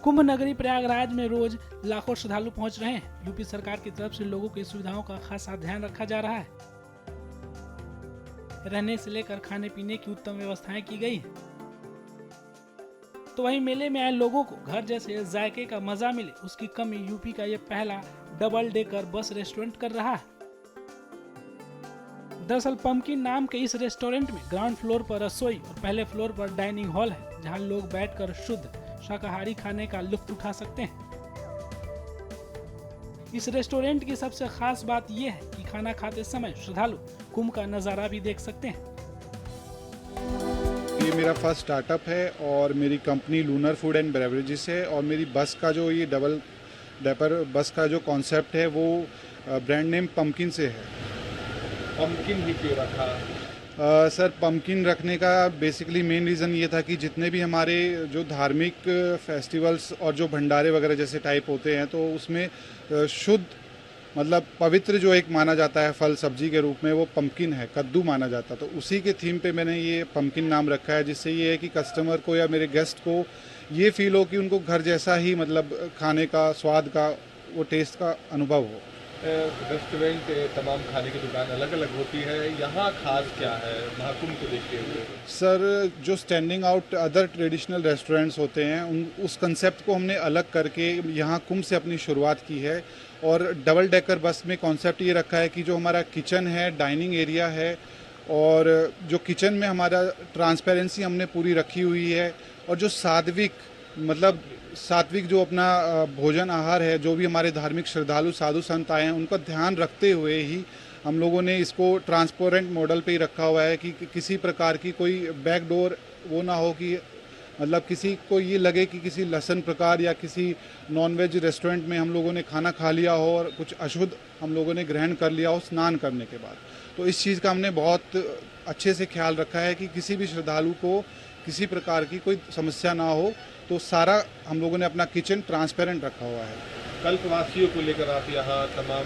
कुंभ नगरी प्रयागराज में रोज लाखों श्रद्धालु पहुंच रहे हैं। यूपी सरकार की तरफ से लोगों की सुविधाओं का खासा ध्यान रखा जा रहा है। रहने से लेकर खाने पीने की उत्तम व्यवस्थाएं की गई हैं। तो वहीं मेले में आए लोगों को घर जैसे जायके का मजा मिले, उसकी कमी यूपी का ये पहला डबल डेकर बस रेस्टोरेंट कर रहा है। दरअसल पंपकिन नाम के इस रेस्टोरेंट में ग्राउंड फ्लोर पर रसोई और पहले फ्लोर पर डाइनिंग हॉल है, जहां लोग बैठकर शुद्ध शाकाहारी खाने का लुत्फ उठा सकते हैं। इस रेस्टोरेंट की सबसे खास बात यह है कि खाना खाते समय श्रद्धालु कुंभ का नजारा भी देख सकते हैं। ये मेरा फर्स्ट स्टार्टअप है और मेरी company lunar food and beverages है। और मेरी बस का जो ये डबल डेपर बस का जो कॉन्सेप्ट है वो ब्रांड नेम पंपकिन से है। पंपकिन ही क्यों रखा? सर, पंपकिन रखने का बेसिकली मेन रीज़न ये था कि जितने भी हमारे जो धार्मिक फेस्टिवल्स और जो भंडारे वगैरह जैसे टाइप होते हैं, तो उसमें शुद्ध मतलब पवित्र जो एक माना जाता है फल सब्जी के रूप में, वो पंपकिन है, कद्दू माना जाता है। तो उसी के थीम पे मैंने ये पंपकिन नाम रखा है, जिससे ये है कि कस्टमर को या मेरे गेस्ट को ये फील हो कि उनको घर जैसा ही मतलब खाने का स्वाद का वो टेस्ट का अनुभव हो। रेस्टोरेंट तमाम खाने की दुकान अलग अलग होती है, यहाँ खास क्या है महाकुंभ को देखते हुए? सर, जो standing out other traditional restaurants होते हैं उस कंसेप्ट को हमने अलग करके यहाँ कुंभ से अपनी शुरुआत की है। और डबल डेकर बस में कॉन्सेप्ट ये रखा है कि जो हमारा किचन है, डाइनिंग एरिया है, और जो किचन में हमारा ट्रांसपेरेंसी हमने पूरी रखी हुई है, और जो सात्विक जो अपना भोजन आहार है, जो भी हमारे धार्मिक श्रद्धालु साधु संत आए हैं उनका ध्यान रखते हुए ही हम लोगों ने इसको ट्रांसपेरेंट मॉडल पे ही रखा हुआ है कि किसी प्रकार की कोई बैकडोर वो ना हो कि मतलब किसी को ये लगे कि किसी लहसन प्रकार या किसी नॉनवेज रेस्टोरेंट में हम लोगों ने खाना खा लिया हो और कुछ अशुद्ध हम लोगों ने ग्रहण कर लिया हो स्नान करने के बाद। तो इस चीज़ का हमने बहुत अच्छे से ख्याल रखा है कि किसी भी श्रद्धालु को किसी प्रकार की कोई समस्या ना हो। तो सारा हम लोगों ने अपना किचन ट्रांसपेरेंट रखा हुआ है। कल्पवासियों को लेकर आप यहाँ तमाम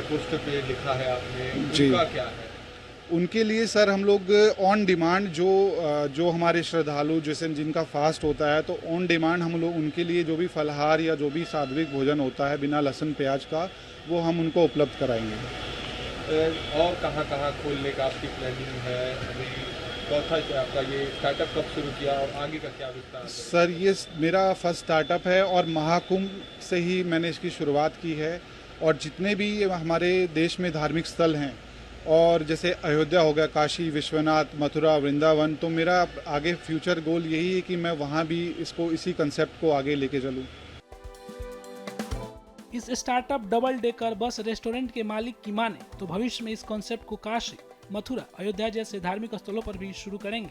पोस्टर पे लिखा है आपने, उनका क्या है? उनके लिए सर हम लोग ऑन डिमांड जो हमारे श्रद्धालु जैसे जिनका फास्ट होता है, तो ऑन डिमांड हम लोग उनके लिए जो भी फलाहार या जो भी सात्विक भोजन होता है बिना लहसुन प्याज का, वो हम उनको उपलब्ध कराएंगे। और कहाँ खोलने का आपकी प्लानिंग है? अभी चौथा आपका ये स्टार्टअप कब शुरू किया और आगे का क्या विस्तार है? सर, ये मेरा फर्स्ट स्टार्टअप है और महाकुंभ से ही मैंने इसकी शुरुआत की है। और जितने भी हमारे देश में धार्मिक स्थल हैं, और जैसे अयोध्या हो गया, काशी विश्वनाथ, मथुरा, वृंदावन, तो मेरा आगे फ्यूचर गोल यही है कि मैं वहाँ भी इसको इसी कंसेप्ट को आगे लेके चलूँ। इस startup double decker bus restaurant के मालिक की माने तो भविष्य में इस कॉन्सेप्ट को काशी, मथुरा, अयोध्या जैसे धार्मिक स्थलों पर भी शुरू करेंगे।